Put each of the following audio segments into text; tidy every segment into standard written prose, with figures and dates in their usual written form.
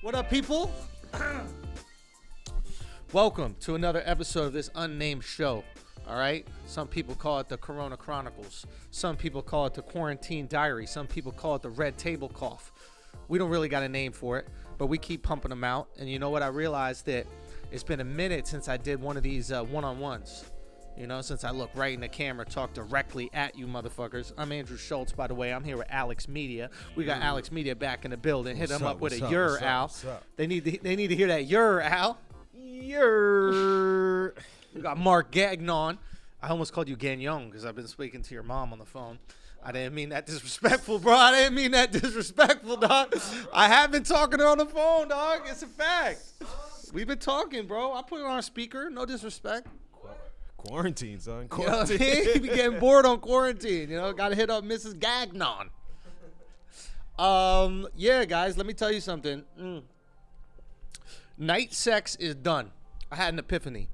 What up, people? Welcome to another episode of this unnamed show. All right? Some people call it the Corona Chronicles. Some people call it the Quarantine Diary. Some people call it the Red Table Cough. We don't really got a name for it, but we keep pumping them out. And you know what? I realized that it's been a minute since I did one of these one-on-ones. You know, since I look right in the camera, talk directly at you motherfuckers. I'm Andrew Schulz, by the way. I'm here with Alex Media. We got Alex Media back in the building. Hit them up with a "yer," Al. They need to hear that "yer," Al. Yer. We got Mark Gagnon. I almost called you Gagnon because I've been speaking to your mom on the phone. I didn't mean that disrespectful, bro. I didn't mean that disrespectful, dog. I have been talking to her on the phone, dog. It's a fact. We've been talking, bro. I put it on speaker. No disrespect. Quarantine, son. Quarantine. You know what I mean? You be getting bored on quarantine. You know, got to hit up Mrs. Gagnon. Yeah, guys, let me tell you something. Night sex is done. I had an epiphany.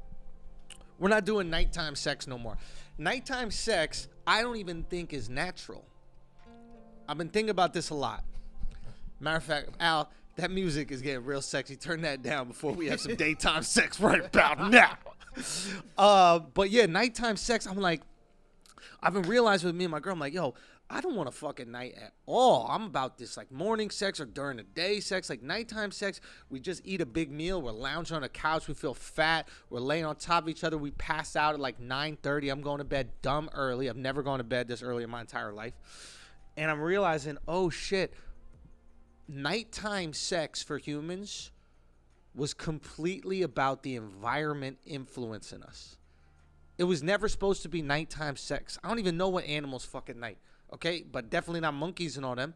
We're not doing nighttime sex no more. Nighttime sex, I don't even think is natural. I've been thinking about this a lot. Matter of fact, Al, that music is getting real sexy. Turn that down before we have some daytime sex right about now. But yeah, nighttime sex, I'm like, I've been realizing with me and my girl, I'm like, yo, I don't want a fucking night at all. I'm about this like morning sex or during the day sex. Like nighttime sex, we just eat a big meal. We're lounging on the couch. We feel fat. We're laying on top of each other. We pass out at like 9:30. I'm going to bed dumb early. I've never gone to bed this early in my entire life. And I'm realizing, oh shit, nighttime sex for humans was completely about the environment influencing us. It was never supposed to be nighttime sex. I don't even know what animals fucking night, okay? But definitely not monkeys and all them.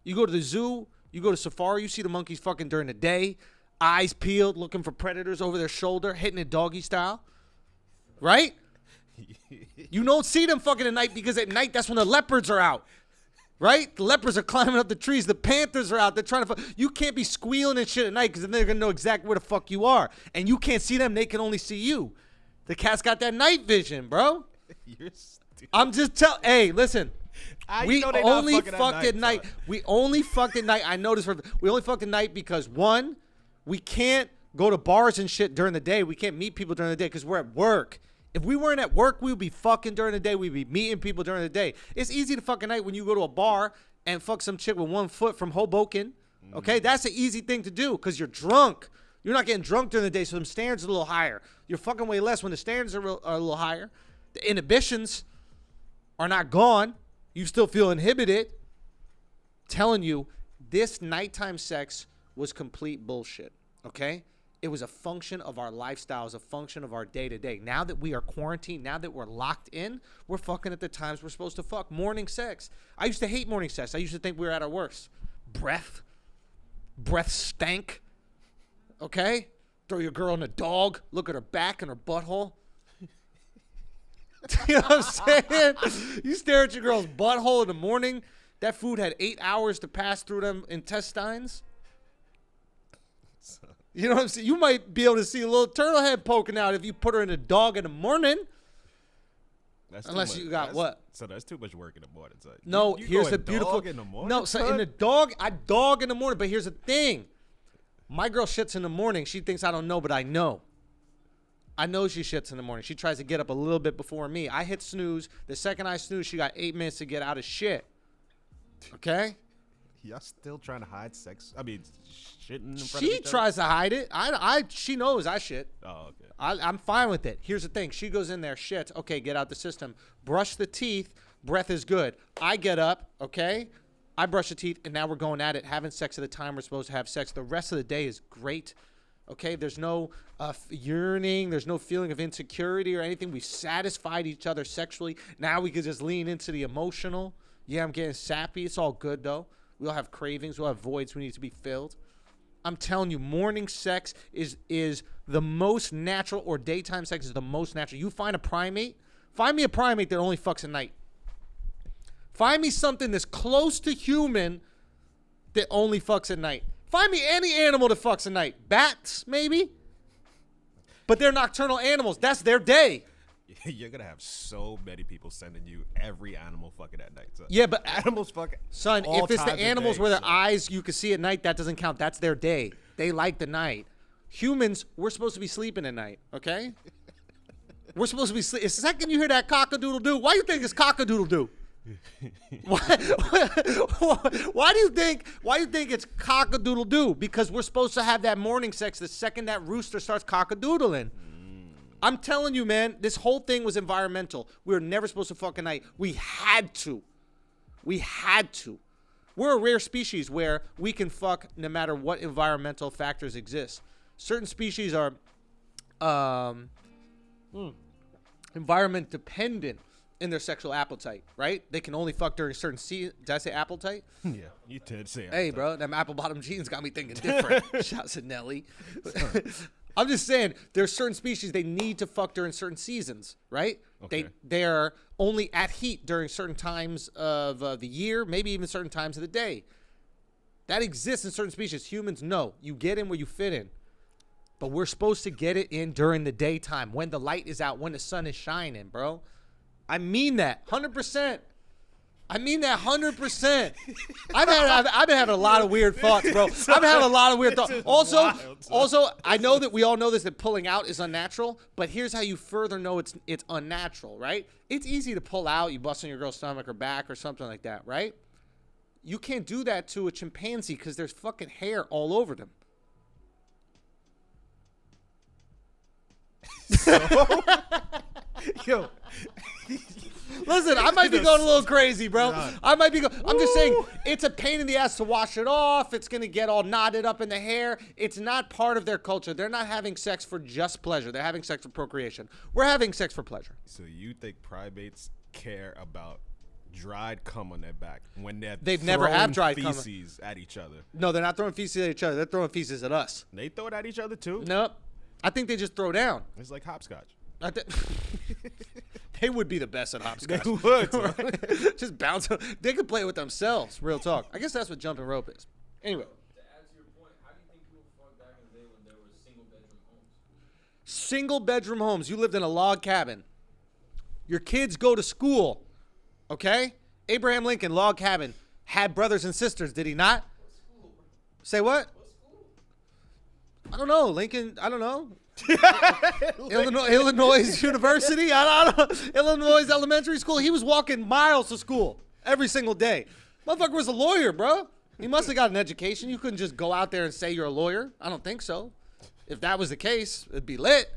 You go to the zoo, you go to safari, you see the monkeys fucking during the day, eyes peeled, looking for predators over their shoulder, hitting it doggy style, right? You don't see them fucking at night because at night that's when the leopards are out. Right? The leopards are climbing up the trees. The panthers are out. They're trying to you can't be squealing and shit at night because then they're going to know exactly where the fuck you are. And you can't see them. They can only see you. The cat's got that night vision, bro. You're stupid. I'm just hey, listen. We only fucked at night. We only fucked at night. I know this. We only fucked at night because, one, we can't go to bars and shit during the day. We can't meet people during the day because we're at work. If we weren't at work, we would be fucking during the day. We'd be meeting people during the day. It's easy to fuck at night when you go to a bar and fuck some chick with 1 foot from Hoboken. Okay, that's an easy thing to do because you're drunk. You're not getting drunk during the day, so the standards are a little higher. You're fucking way less when the standards are a little higher. The inhibitions are not gone. You still feel inhibited. Telling you, this nighttime sex was complete bullshit, okay? It was a function of our lifestyles, a function of our day-to-day. Now that we are quarantined, now that we're locked in, we're fucking at the times we're supposed to fuck. Morning sex. I used to hate morning sex. I used to think we were at our worst. Breath stank. Okay? Throw your girl in a dog. Look at her back and her butthole. You know what I'm saying? You stare at your girl's butthole in the morning. That food had 8 hours to pass through them intestines. You know what I'm saying? You might be able to see a little turtle head poking out if you put her in a dog in the morning. Unless you got what? So that's too much work in the morning. So no, you here's the beautiful. Dog in the morning, no, so in the dog, I dog in the morning. But here's the thing. My girl shits in the morning. She thinks I don't know, but I know. I know she shits in the morning. She tries to get up a little bit before me. I hit snooze. The second I snooze, she got 8 minutes to get out of shit. Okay? Y'all still trying to hide sex? I mean, shitting in front of She each other? tries to hide it. She knows I shit. Oh, okay. I'm fine with it. Here's the thing. She goes in there, shits. Okay, get out the system. Brush the teeth. Breath is good. I get up, okay? I brush the teeth, and now we're going at it, having sex at the time we're supposed to have sex. The rest of the day is great, okay? There's no yearning. There's no feeling of insecurity or anything. We satisfied each other sexually. Now we can just lean into the emotional. Yeah, I'm getting sappy. It's all good, though. We all have cravings. We'll have voids we need to be filled. I'm telling you, morning sex is the most natural, or daytime sex is the most natural. You find a primate. Find me a primate that only fucks at night. Find me something that's close to human that only fucks at night. Find me any animal that fucks at night. Bats, maybe? But they're nocturnal animals. That's their day. You're going to have so many people sending you every animal fucking at night. Son. Yeah, but animals fucking son, if it's the animals where their eyes you can see at night, that doesn't count. That's their day. They like the night. Humans, we're supposed to be sleeping at night, okay? We're supposed to be sleeping. The second you hear that cock-a-doodle-doo, why do you think it's cock-a-doodle-doo? Why do you think it's cock-a-doodle-doo? Because we're supposed to have that morning sex the second that rooster starts cock-a-doodling. I'm telling you, man, this whole thing was environmental. We were never supposed to fuck at night. We had to. We're a rare species where we can fuck no matter what environmental factors exist. Certain species are environment dependent in their sexual appetite, right? They can only fuck during certain seasons. Did I say appetite? Yeah, you did say Hey, bro, them apple bottom jeans got me thinking different. Shouts at Nelly. I'm just saying, there's certain species they need to fuck during certain seasons, right? Okay. They're only at heat during certain times of the year, maybe even certain times of the day. That exists in certain species. Humans, no. You get in where you fit in. But we're supposed to get it in during the daytime, when the light is out, when the sun is shining, bro. I mean that, 100%. I mean that 100%. I've been having a lot of weird thoughts, bro. I've been having a lot of weird thoughts. Also, I know that we all know this, that pulling out is unnatural, but here's how you further know it's unnatural, right? It's easy to pull out, you bust on your girl's stomach or back or something like that, right? You can't do that to a chimpanzee because there's fucking hair all over them. Yo. Listen, I might be going a little crazy, bro. I'm just saying, it's a pain in the ass to wash it off. It's going to get all knotted up in the hair. It's not part of their culture. They're not having sex for just pleasure. They're having sex for procreation. We're having sex for pleasure. So you think primates care about dried cum on their back when they've never had dried cum feces at each other? No, they're not throwing feces at each other. They're throwing feces at us. They throw it at each other too? Nope. I think they just throw down. It's like hopscotch. They would be the best at hopscotch. They would. Just bounce. They could play with themselves. Real talk. I guess that's what jumping rope is. Anyway. To add to your point, how do you think people fucked back in the day when there were single-bedroom homes? Single-bedroom homes. You lived in a log cabin. Your kids go to school. Okay? Abraham Lincoln, log cabin, had brothers and sisters. Did he not? What school? Say what? What school? I don't know. Lincoln, I don't know. Illinois University, I don't know. Illinois Elementary School. He was walking miles to school every single day. Motherfucker was a lawyer, bro. He must have got an education. You couldn't just go out there and say you're a lawyer. I don't think so. If that was the case, it'd be lit.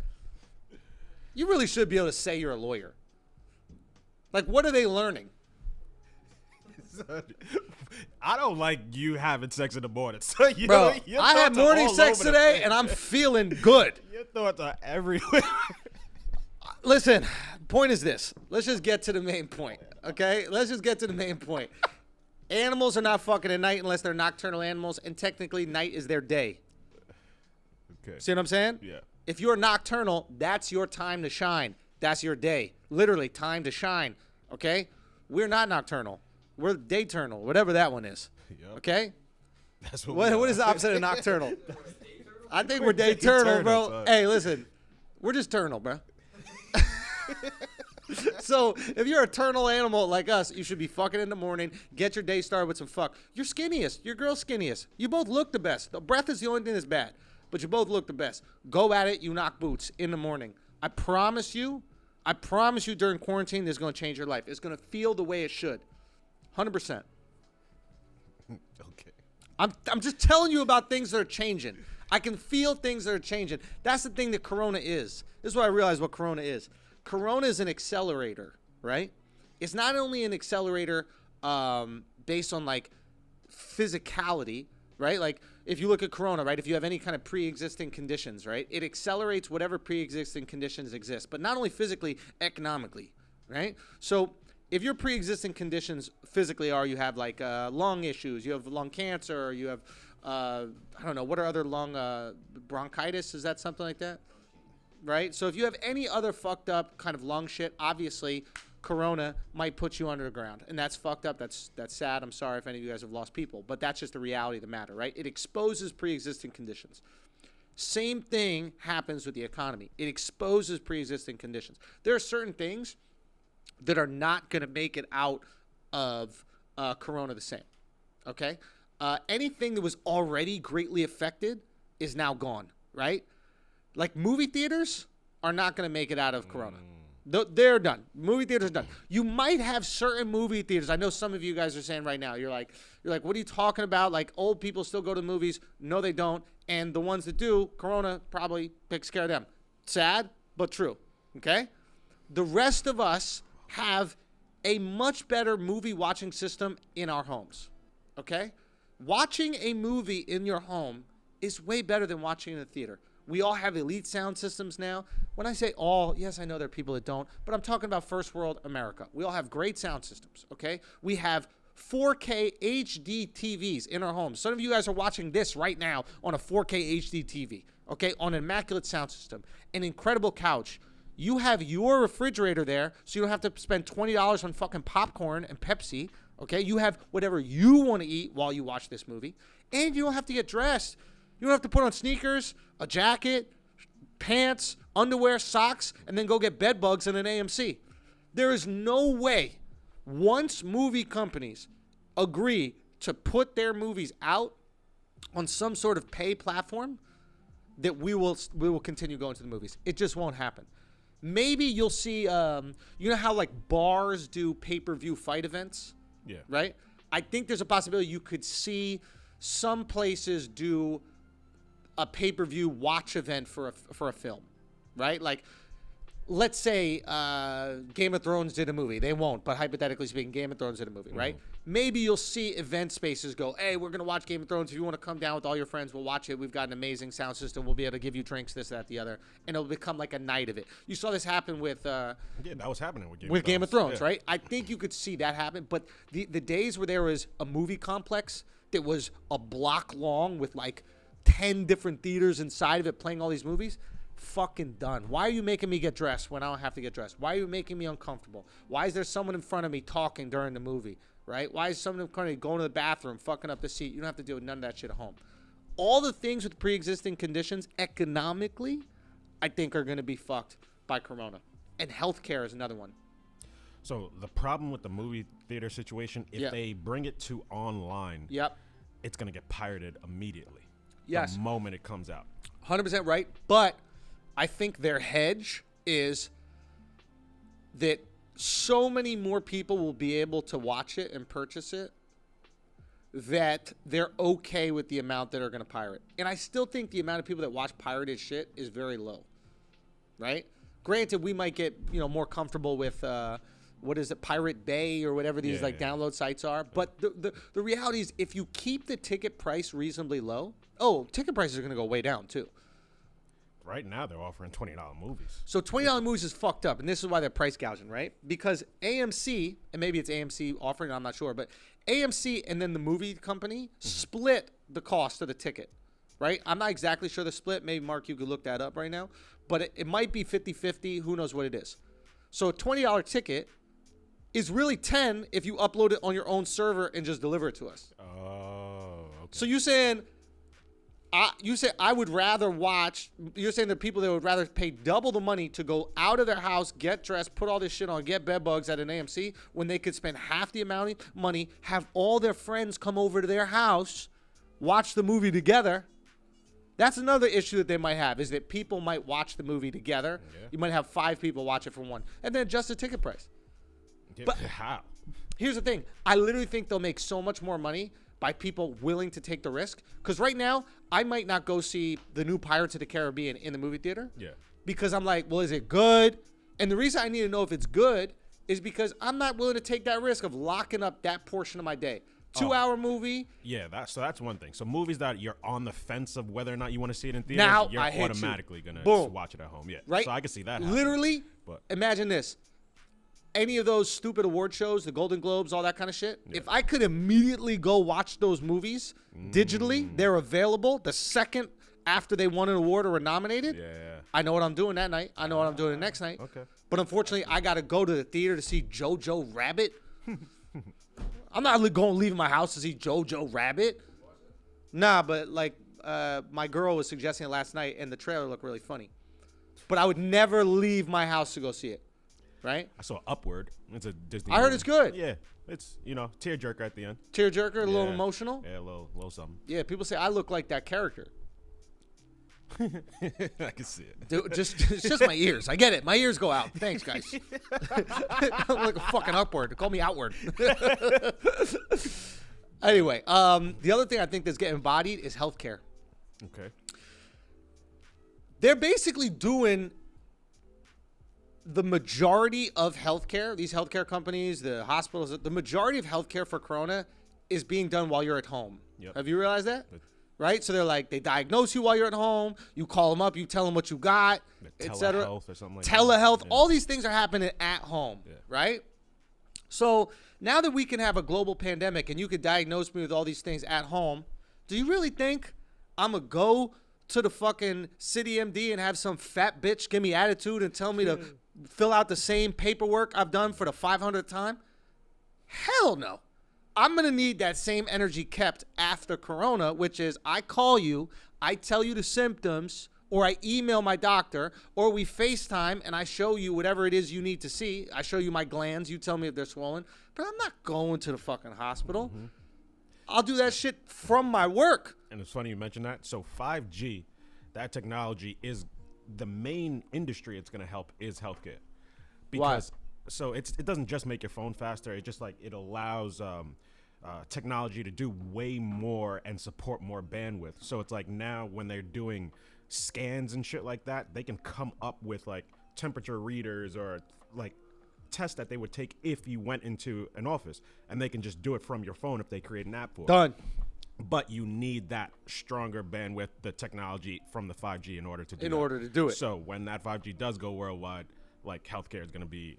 You really should be able to say you're a lawyer. Like, what are they learning? I don't like you having sex in the morning. So Bro, I had morning sex today, and I'm feeling good. Your thoughts are everywhere. Listen, point is this. Let's just get to the main point, okay? Let's just get to the main point. Animals are not fucking at night unless they're nocturnal animals, and technically night is their day. Okay. See what I'm saying? Yeah. If you're nocturnal, that's your time to shine. That's your day. Literally, time to shine, okay? We're not nocturnal. We're dayturnal, whatever that one is. Yep. Okay? That's what What is the opposite of nocturnal? I think we're dayturnal, bro. Son. Hey, listen. We're just turnal, bro. So, if you're a turnal animal like us, you should be fucking in the morning, get your day started with some fuck. You're skinniest. Your girl's skinniest. You both look the best. The breath is the only thing that's bad, but you both look the best. Go at it. You knock boots in the morning. I promise you during quarantine, this is going to change your life. It's going to feel the way it should. 100%. Okay. I'm just telling you about things that are changing. I can feel things that are changing. That's the thing that Corona is. This is what I realized what Corona is. Corona is an accelerator, right? It's not only an accelerator based on like physicality, right? Like if you look at Corona, right? If you have any kind of pre-existing conditions, right? It accelerates whatever pre-existing conditions exist, but not only physically, economically, right? So if your pre-existing conditions physically are, you have like lung issues, you have lung cancer, you have, I don't know, what are other lung, bronchitis? Is that something like that? Right? So if you have any other fucked up kind of lung shit, obviously Corona might put you under the ground. And that's fucked up. That's sad. I'm sorry if any of you guys have lost people, but that's just the reality of the matter, right? It exposes pre-existing conditions. Same thing happens with the economy. It exposes pre-existing conditions. There are certain things that are not going to make it out of Corona the same, okay? Anything that was already greatly affected is now gone, right? Like movie theaters are not going to make it out of Corona. They're done. Movie theaters are done. You might have certain movie theaters. I know some of you guys are saying right now, you're like, what are you talking about? Like old people still go to movies. No, they don't. And the ones that do, Corona probably takes care of them. Sad, but true. Okay? The rest of us have a much better movie watching system in our homes. Okay? Watching a movie in your home is way better than watching in a theater. We all have elite sound systems now. When I say all, yes, I know there are people that don't, but I'm talking about first world America. We all have great sound systems, okay? We have 4K HD TVs in our homes. Some of you guys are watching this right now on a 4K HD TV, okay? On an immaculate sound system, an incredible couch. You have your refrigerator there, so you don't have to spend $20 on fucking popcorn and Pepsi, okay? You have whatever you want to eat while you watch this movie, and you don't have to get dressed. You don't have to put on sneakers, a jacket, pants, underwear, socks, and then go get bed bugs in an AMC. There is no way, once movie companies agree to put their movies out on some sort of pay platform, that we will continue going to the movies. It just won't happen. Maybe you'll see, you know how like bars do pay-per-view fight events? Yeah. Right? I think there's a possibility you could see some places do a pay-per-view watch event for a film, right? Like, let's say Game of Thrones did a movie. They won't, but hypothetically speaking, Game of Thrones did a movie, right? Maybe you'll see event spaces go, hey, we're going to watch Game of Thrones. If you want to come down with all your friends, we'll watch it. We've got an amazing sound system. We'll be able to give you drinks, this, that, the other. And it'll become like a night of it. You saw this happen with... yeah, that was happening with Game of Thrones, yeah. right? I think you could see that happen. But the days where there was a movie complex that was a block long with like 10 different theaters inside of it playing all these movies, fucking done. Why are you making me get dressed when I don't have to get dressed? Why are you making me uncomfortable? Why is there someone in front of me talking during the movie, right? Why is someone in front of me going to the bathroom, fucking up the seat? You don't have to deal with none of that shit at home. All the things with pre-existing conditions economically, I think are going to be fucked by Corona. And healthcare is another one. So the problem with the movie theater situation, if they bring it to online, it's going to get pirated immediately. Yes. The moment it comes out. 100% right. But I think their hedge is that so many more people will be able to watch it and purchase it that they're okay with the amount that are going to pirate. And I still think the amount of people that watch pirated shit is very low. Right? Granted, we might get, more comfortable with what is it, Pirate Bay or whatever these download sites are. But the reality is if you keep the ticket price reasonably low, ticket prices are going to go way down too. Right now they're offering $20 movies. So $20 movies is fucked up, and this is why they're price gouging, right? Because AMC, and maybe it's AMC offering, I'm not sure, but AMC and then the movie company split the cost of the ticket, right? I'm not exactly sure the split. Maybe, Mark, you could look that up right now. But it might be 50-50. Who knows what it is. So a $20 ticket is really $10 if you upload it on your own server and just deliver it to us. Oh, okay. So you're saying... you say I would rather watch. You're saying that people that would rather pay double the money to go out of their house, get dressed, put all this shit on, get bed bugs at an AMC when they could spend half the amount of money, have all their friends come over to their house, watch the movie together. That's another issue that they might have, is that people might watch the movie together. Yeah. You might have 5 people watch it for one, and then adjust the ticket price. Yeah, but how? Here's the thing. I literally think they'll make so much more money by people willing to take the risk. Because right now, I might not go see the new Pirates of the Caribbean in the movie theater. Yeah. Because I'm like, well, is it good? And the reason I need to know if it's good is because I'm not willing to take that risk of locking up that portion of my day. 2-hour movie. Yeah, that's one thing. So movies that you're on the fence of whether or not you want to see it in theaters, now, you're automatically going to watch it at home. Yeah. Right? So I can see that happening. Literally, imagine this. Any of those stupid award shows, the Golden Globes, all that kind of shit, if I could immediately go watch those movies digitally, they're available the second after they won an award or were nominated. Yeah. I know what I'm doing that night. I know what I'm doing the next night. Okay. But unfortunately, I got to go to the theater to see Jojo Rabbit. I'm not going to leave my house to see Jojo Rabbit. Nah, but my girl was suggesting it last night, and the trailer looked really funny. But I would never leave my house to go see it. Right? I saw Upward. It's a Disney movie. Heard it's good. Yeah. It's, tearjerker at the end. Tearjerker, a little emotional? Yeah, a little something. Yeah, people say I look like that character. I can see it. Dude, it's just my ears. I get it. My ears go out. Thanks, guys. I'm like a fucking upward. Call me outward. Anyway, the other thing I think that's getting embodied is healthcare. Okay. They're basically doing the majority of healthcare, these healthcare companies, the hospitals, the majority of healthcare for Corona is being done while you're at home. Yep. Have you realized that? Right? So they're like, they diagnose you while you're at home. You call them up. You tell them what you got, etc. Telehealth or something like Telehealth. that. All these things are happening at home, right? So now that we can have a global pandemic and you could diagnose me with all these things at home, do you really think I'm going to go to the fucking City MD and have some fat bitch give me attitude and tell me to fill out the same paperwork I've done for the 500th time? Hell no. I'm going to need that same energy kept after Corona, which is I call you, I tell you the symptoms, or I email my doctor, or we FaceTime and I show you whatever it is you need to see. I show you my glands. You tell me if they're swollen. But I'm not going to the fucking hospital. Mm-hmm. I'll do that shit from my work. And it's funny you mentioned that. So 5G, that technology is the main industry it's going to help is healthcare. Because so it doesn't just make your phone faster. It just like it allows technology to do way more and support more bandwidth. So it's like now when they're doing scans and shit like that, they can come up with like temperature readers or like tests that they would take if you went into an office, and they can just do it from your phone if they create an app for it. Done. But you need that stronger bandwidth, the technology from the 5G in order to do it. So when that 5G does go worldwide, like healthcare is going to be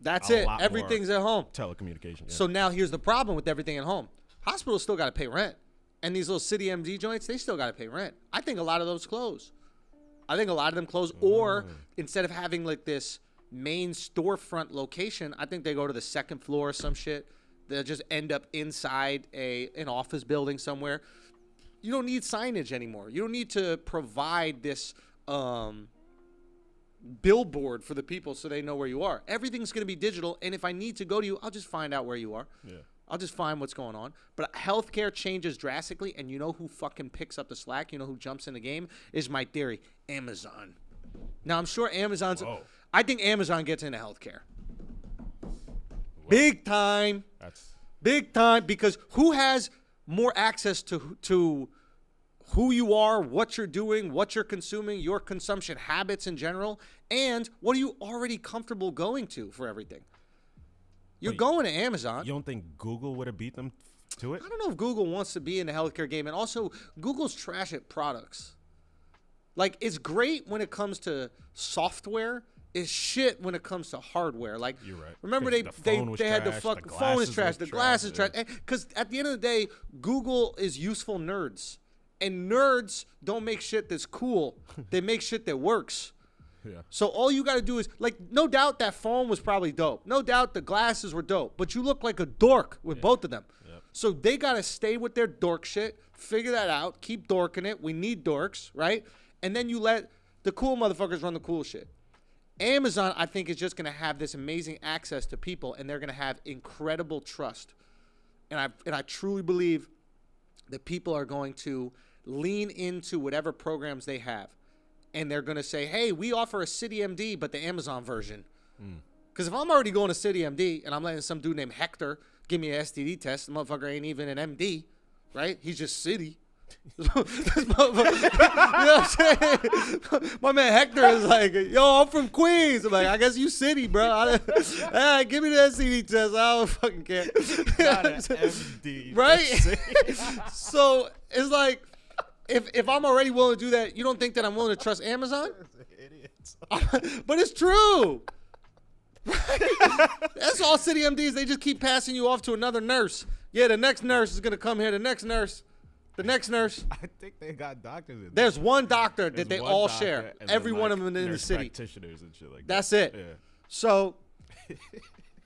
Everything's at home. Telecommunication. Yeah. So now here's the problem with everything at home. Hospitals still got to pay rent. And these little City MD joints, they still got to pay rent. I think a lot of those close. I think a lot of them close. Or instead of having like this main storefront location, I think they go to the second floor or some shit. They'll just end up inside an office building somewhere. You don't need signage anymore. You don't need to provide this billboard for the people so they know where you are. Everything's going to be digital, and if I need to go to you, I'll just find out where you are. Yeah. I'll just find what's going on. But healthcare changes drastically, and you know who fucking picks up the slack? You know who jumps in the game? Is my theory. Amazon. Now, I'm sure Amazon's... Whoa. I think Amazon gets into healthcare. Big time. Big time, because who has more access to who you are, what you're doing, what you're consuming, your consumption habits in general, and what are you already comfortable going to for everything? You're going to Amazon. You don't think Google would have beat them to it? I don't know if Google wants to be in the healthcare game. And also, Google's trash at products. Like, it's great when it comes to software. It's shit when it comes to hardware. Like, you're right. Remember they had the phone is trash, the glass is trash. Because at the end of the day, Google is useful nerds. And nerds don't make shit that's cool. They make shit that works. Yeah. So all you got to do is, like, no doubt that phone was probably dope. No doubt the glasses were dope. But you look like a dork with both of them. Yep. So they got to stay with their dork shit, figure that out, keep dorking it. We need dorks, right? And then you let the cool motherfuckers run the cool shit. Amazon, I think, is just going to have this amazing access to people, and they're going to have incredible trust. And I truly believe that people are going to lean into whatever programs they have. And they're going to say, hey, we offer a City MD, but the Amazon version. Because if I'm already going to City MD and I'm letting some dude named Hector give me an STD test, the motherfucker ain't even an MD, right? He's just City. You know what I'm saying? My man Hector is like, yo, I'm from Queens. I'm like, I guess you City, bro. Give me the STD test. I don't fucking care. Not an MD. Right? So it's like, if I'm already willing to do that, you don't think that I'm willing to trust Amazon? Idiots. But it's true. That's all City MDs. They just keep passing you off to another nurse. Yeah, the next nurse is going to come here. The next nurse. I think they got doctors in there. There's one doctor that they all share. Every one of them in the city. Practitioners and shit like that. That's it. Yeah. So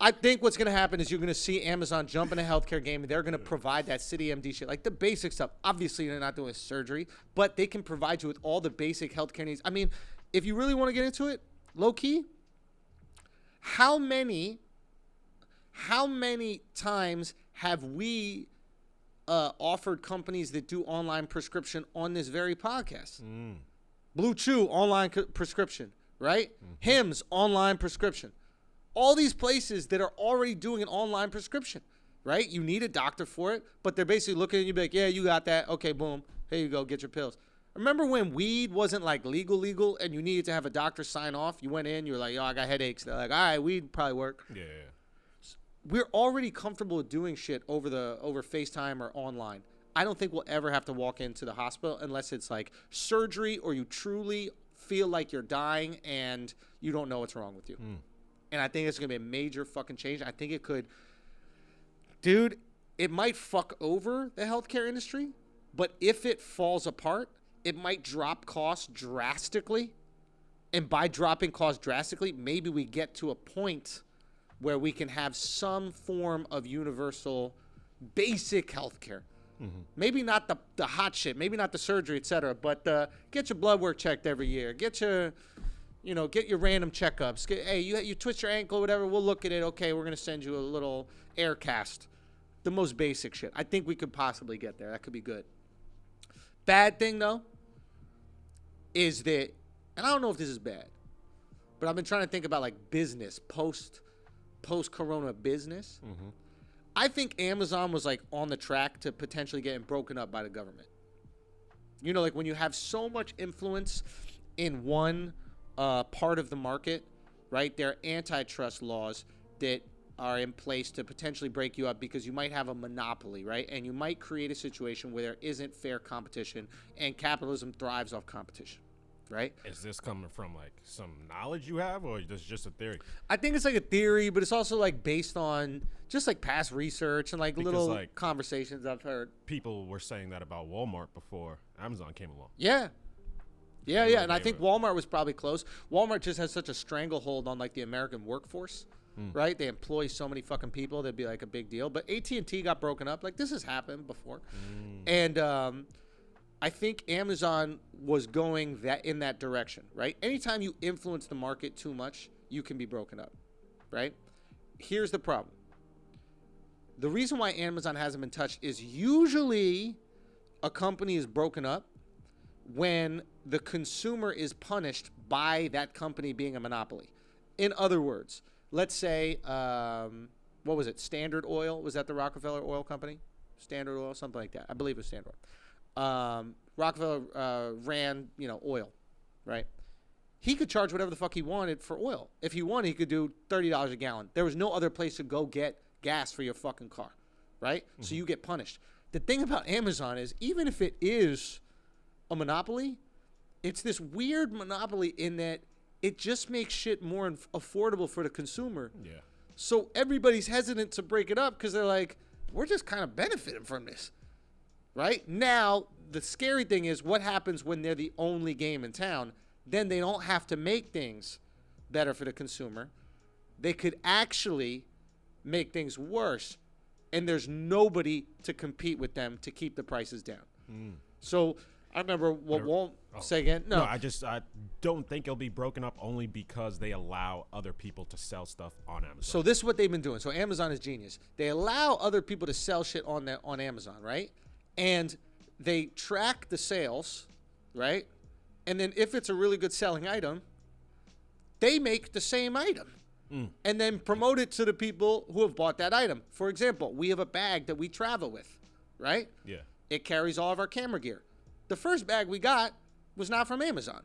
I think what's going to happen is you're going to see Amazon jump in the healthcare game, and they're going to provide that City MD shit, like the basic stuff. Obviously, they're not doing surgery, but they can provide you with all the basic healthcare needs. I mean, if you really want to get into it, low key, how many times have we offered companies that do online prescription on this very podcast? Blue Chew, online prescription, right? Hims, online prescription. All these places that are already doing an online prescription, right? You need a doctor for it, but they're basically looking at you like, yeah, you got that. Okay, boom. Here you go. Get your pills. Remember when weed wasn't like legal, and you needed to have a doctor sign off? You went in, you were like, yo, I got headaches. They're like, all right, weed probably work. Yeah. We're already comfortable with doing shit over FaceTime or online. I don't think we'll ever have to walk into the hospital unless it's like surgery or you truly feel like you're dying and you don't know what's wrong with you. And I think it's going to be a major fucking change. I think it could, dude, it might fuck over the healthcare industry, but if it falls apart, it might drop costs drastically. And by dropping costs drastically, maybe we get to a point where we can have some form of universal basic healthcare. Maybe not the hot shit, maybe not the surgery, et cetera, but get your blood work checked every year. Get your random checkups. Hey, you twist your ankle, whatever, we'll look at it. Okay, we're going to send you a little air cast. The most basic shit. I think we could possibly get there. That could be good. Bad thing, though, is that, and I don't know if this is bad, but I've been trying to think about like business, post-corona business. I think Amazon was like on the track to potentially getting broken up by the government. You know, like when you have so much influence in one part of the market, right? There are antitrust laws that are in place to potentially break you up because you might have a monopoly, right? And you might create a situation where there isn't fair competition, and capitalism thrives off competition, right? Is this coming from like some knowledge you have, or is this just a theory? I think it's like a theory, but it's also like based on just like past research and like little like conversations I've heard. People were saying that about Walmart before Amazon came along. Yeah. And I think Walmart was probably close. Walmart just has such a stranglehold on like the American workforce, right? They employ so many fucking people, that'd be like a big deal. But AT&T got broken up. Like this has happened before. And I think Amazon was going in that direction, right? Anytime you influence the market too much, you can be broken up, right? Here's the problem. The reason why Amazon hasn't been touched is usually a company is broken up when the consumer is punished by that company being a monopoly. In other words, let's say, what was it? Standard Oil? Was that the Rockefeller Oil Company? Standard Oil, something like that. I believe it was Standard Oil. Rockefeller ran, oil, right? He could charge whatever the fuck he wanted for oil. If he wanted, he could do $30 a gallon. There was no other place to go get gas for your fucking car, right? So you get punished. The thing about Amazon is, even if it is a monopoly, it's this weird monopoly in that it just makes shit more affordable for the consumer. Yeah. So everybody's hesitant to break it up because they're like, we're just kind of benefiting from this. Right? Now, the scary thing is what happens when they're the only game in town. Then they don't have to make things better for the consumer. They could actually make things worse, and there's nobody to compete with them to keep the prices down. So I remember say again. No, I don't think it'll be broken up only because they allow other people to sell stuff on Amazon. So this is what they've been doing. So Amazon is genius. They allow other people to sell shit on Amazon, right? And they track the sales, right? And then if it's a really good selling item, they make the same item and then promote it to the people who have bought that item. For example, we have a bag that we travel with, right? Yeah. It carries all of our camera gear. The first bag we got was not from Amazon.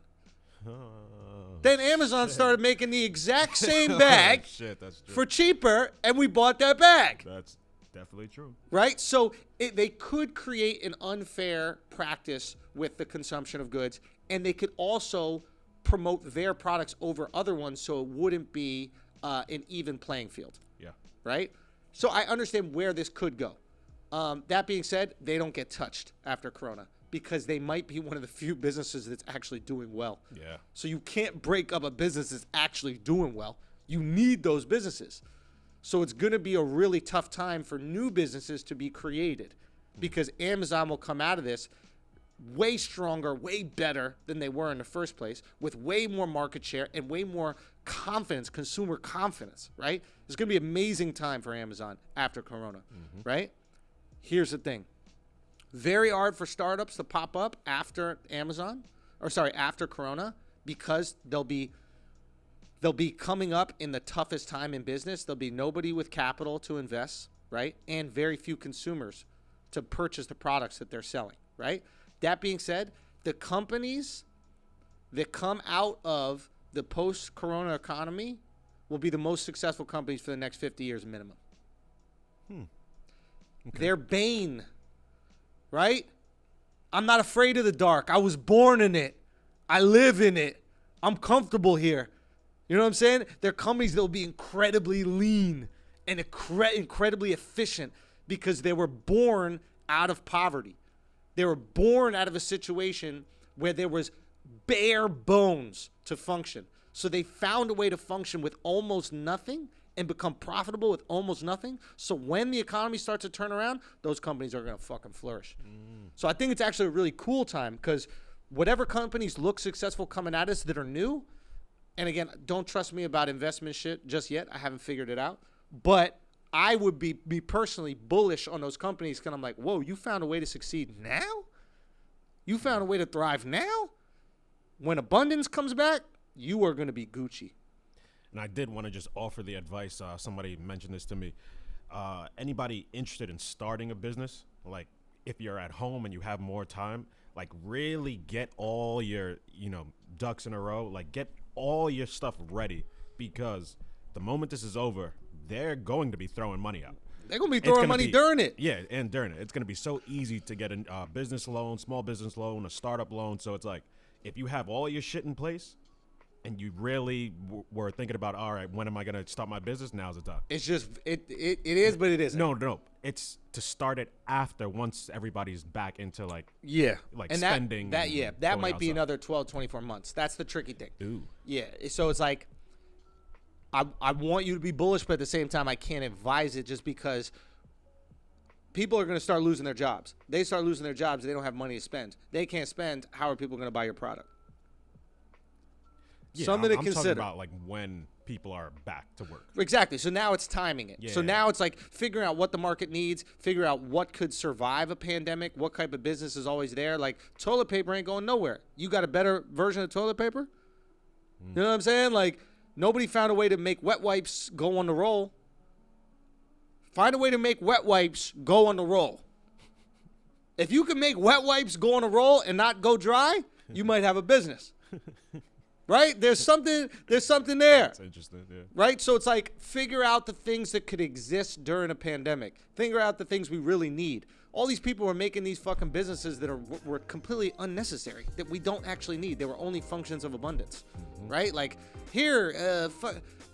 Then Amazon started making the exact same bag that's true. for cheaper, and we bought that bag. That's definitely true. Right? So they could create an unfair practice with the consumption of goods, and they could also promote their products over other ones so it wouldn't be an even playing field. Yeah. Right? So I understand where this could go. That being said, they don't get touched after Corona because they might be one of the few businesses that's actually doing well. Yeah. So you can't break up a business that's actually doing well. You need those businesses. So it's going to be a really tough time for new businesses to be created because Amazon will come out of this way stronger, way better than they were in the first place, with way more market share and way more confidence, consumer confidence, right? It's going to be an amazing time for Amazon after Corona, right? Here's the thing. Very hard for startups to pop up after Amazon, after Corona, because they'll be coming up in the toughest time in business. There'll be nobody with capital to invest, right? And very few consumers to purchase the products that they're selling, right? That being said, the companies that come out of the post-Corona economy will be the most successful companies for the next 50 years minimum. Okay. They're Bane, right? I'm not afraid of the dark. I was born in it. I live in it. I'm comfortable here. You know what I'm saying? They're companies that will be incredibly lean and incredibly efficient because they were born out of poverty. They were born out of a situation where there was bare bones to function. So they found a way to function with almost nothing and become profitable with almost nothing. So when the economy starts to turn around, those companies are going to fucking flourish. So I think it's actually a really cool time because whatever companies look successful coming at us that are new, and again, don't trust me about investment shit just yet. I haven't figured it out. But I would be personally bullish on those companies because I'm like, whoa, you found a way to succeed now? You found a way to thrive now? When abundance comes back, you are going to be Gucci. And I did want to just offer the advice. Somebody mentioned this to me. Anybody interested in starting a business, like if you're at home and you have more time, like really get all your, ducks in a row. Like get all your stuff ready because the moment this is over, they're going to be throwing money out. They're going to be throwing money during it. Yeah, and during it. It's going to be so easy to get a business loan, small business loan, a startup loan. So it's like if you have all your shit in place, and you really were thinking about, all right, when am I going to start my business? Now's the time. It's just, it is, but it isn't. No. It's to start it after once everybody's back into like and spending. That might be another 12, 24 months. That's the tricky thing. Ooh. Yeah. So it's like, I want you to be bullish, but at the same time, I can't advise it just because people are going to start losing their jobs. They start losing their jobs. They don't have money to spend. They can't spend. How are people going to buy your product? Yeah, Something to I'm consider. talking about like when people are back to work. Exactly. So now it's timing it. Yeah. So now it's like figuring out what the market needs, figure out what could survive a pandemic, what type of business is always there. Like toilet paper ain't going nowhere. You got a better version of toilet paper? You know what I'm saying? Like nobody found a way to make wet wipes go on the roll. Find a way to make wet wipes go on the roll. If you can make wet wipes go on a roll and not go dry, you might have a business. Right? There's something there. That's interesting, yeah. Right? So it's like figure out the things that could exist during a pandemic. Figure out the things we really need. All these people were making these fucking businesses that were completely unnecessary, that we don't actually need. They were only functions of abundance. Right? Like, here,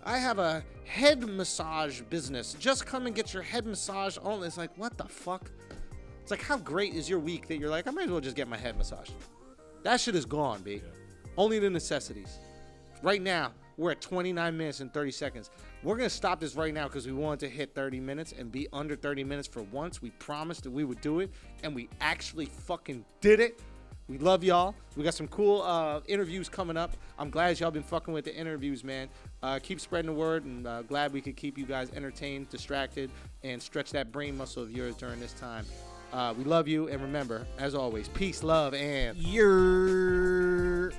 I have a head massage business. Just come and get your head massage only. It's like, what the fuck? It's like, how great is your week that you're like, I might as well just get my head massage. That shit is gone, B. Yeah. Only the necessities. Right now, we're at 29 minutes and 30 seconds. We're going to stop this right now because we wanted to hit 30 minutes and be under 30 minutes for once. We promised that we would do it, and we actually fucking did it. We love y'all. We got some cool interviews coming up. I'm glad y'all been fucking with the interviews, man. Keep spreading the word, and glad we could keep you guys entertained, distracted, and stretch that brain muscle of yours during this time. We love you, and remember, as always, peace, love, and... Yeah.